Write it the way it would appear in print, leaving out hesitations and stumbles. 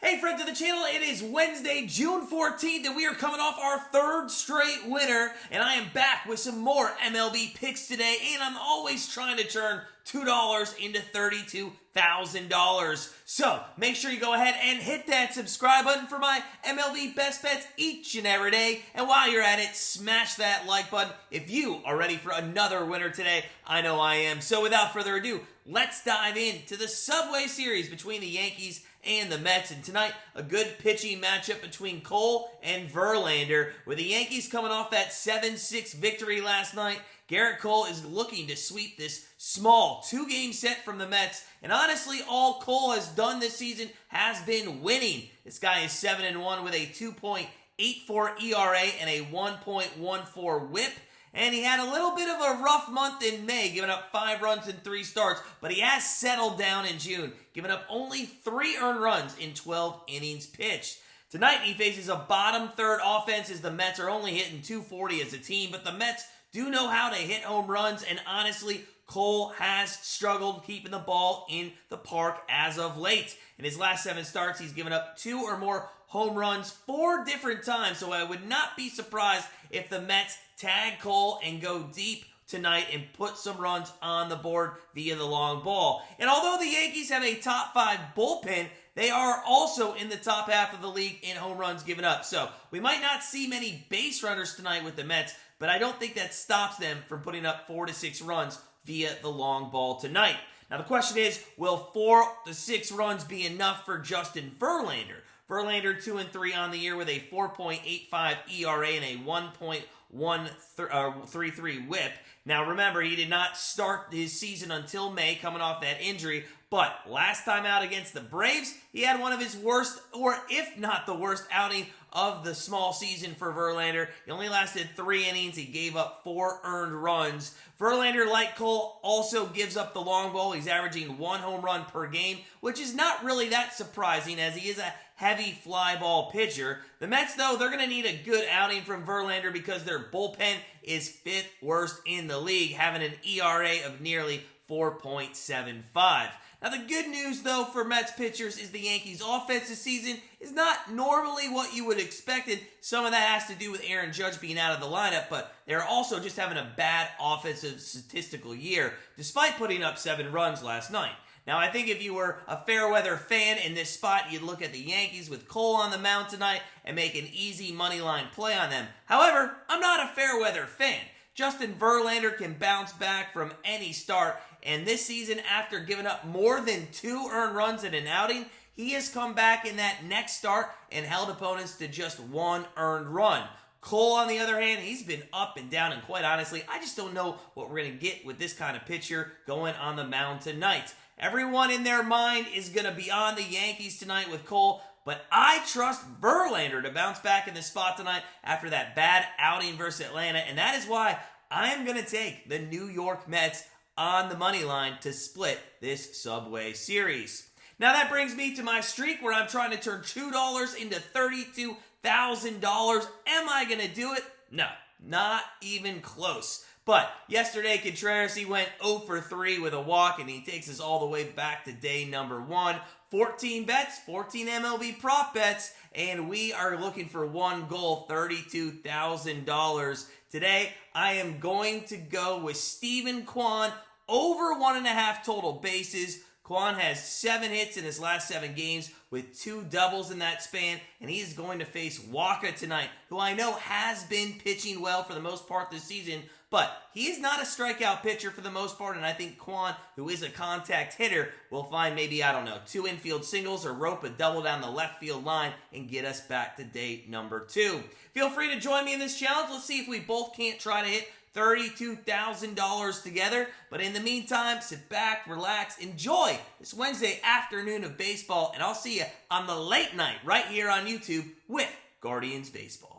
Hey friends of the channel, it is Wednesday, June 14th, and we are coming off our third straight winner, and I am back with some more MLB Picks today, and I'm always trying to turn $2 into $32,000. So, make sure you go ahead and hit that subscribe button for my MLB Best Bets each and every day, and while you're at it, smash that like button if you are ready for another winner today. I know I am. So, without further ado, let's dive into the Subway Series between the Yankees and the Mets. And tonight, a good pitching matchup between Cole and Verlander. With the Yankees coming off that 7-6 victory last night, Gerrit Cole is looking to sweep this small two-game set from the Mets. And honestly, all Cole has done this season has been winning. This guy is 7-1 with a 2.84 ERA and a 1.14 whip. And he had a little bit of a rough month in May, giving up 5 runs in 3 starts, but he has settled down in June, giving up only 3 earned runs in 12 innings pitched. Tonight, he faces a bottom third offense as the Mets are only hitting .240 as a team, but the Mets do know how to hit home runs, and honestly, Cole has struggled keeping the ball in the park as of late. In his last 7 starts, he's given up 2 or more home runs 4 different times, so I would not be surprised if the Mets tag Cole and go deep tonight and put some runs on the board via the long ball. And although the Yankees have a top 5 bullpen, they are also in the top half of the league in home runs given up. So we might not see many base runners tonight with the Mets, but I don't think that stops them from putting up 4 to 6 runs via the long ball tonight. Now the question is, will 4 to 6 runs be enough for Justin Verlander? Verlander 2-3 on the year with a 4.85 ERA and a 1.133 whip. Now remember, he did not start his season until May, coming off that injury, but last time out against the Braves, he had one of his worst, or if not the worst, outing of the small season for Verlander. He only lasted 3 innings. He gave up 4 earned runs. Verlander, like Cole, also gives up the long ball. He's averaging 1 home run per game, which is not really that surprising as he is a heavy fly ball pitcher. The Mets, though, they're going to need a good outing from Verlander because their bullpen is 5th worst in the league, having an ERA of nearly 4.75. Now, the good news, though, for Mets pitchers is the Yankees' offense this season is not normally what you would expect. Some of that has to do with Aaron Judge being out of the lineup, but they're also just having a bad offensive statistical year, despite putting up 7 runs last night. Now, I think if you were a fair-weather fan in this spot, you'd look at the Yankees with Cole on the mound tonight and make an easy money line play on them. However, I'm not a fair-weather fan. Justin Verlander can bounce back from any start, and this season, after giving up more than 2 earned runs in an outing, he has come back in that next start and held opponents to just 1 earned run. Cole, on the other hand, he's been up and down, and quite honestly, I just don't know what we're going to get with this kind of pitcher going on the mound tonight. Everyone in their mind is going to be on the Yankees tonight with Cole, but I trust Verlander to bounce back in this spot tonight after that bad outing versus Atlanta, and that is why I am going to take the New York Mets on the money line to split this Subway Series. Now that brings me to my streak where I'm trying to turn $2 into $32,000. Am I going to do it? No, not even close. But yesterday, Contreras, he went 0 for 3 with a walk, and he takes us all the way back to day number 1. 14 bets, 14 MLB prop bets, and we are looking for 1 goal, $32,000. Today, I am going to go with Steven Kwan over 1.5 total bases. Kwan has 7 hits in his last 7 games with 2 doubles in that span, and he is going to face Waka tonight, who I know has been pitching well for the most part this season, but he is not a strikeout pitcher for the most part, and I think Kwan, who is a contact hitter, will find maybe, 2 infield singles or rope a double down the left field line and get us back to day number 2. Feel free to join me in this challenge. Let's see if we both can't try to hit $32,000 together. But in the meantime, sit back, relax, enjoy this Wednesday afternoon of baseball, and I'll see you on the late night right here on YouTube with Guardians Baseball.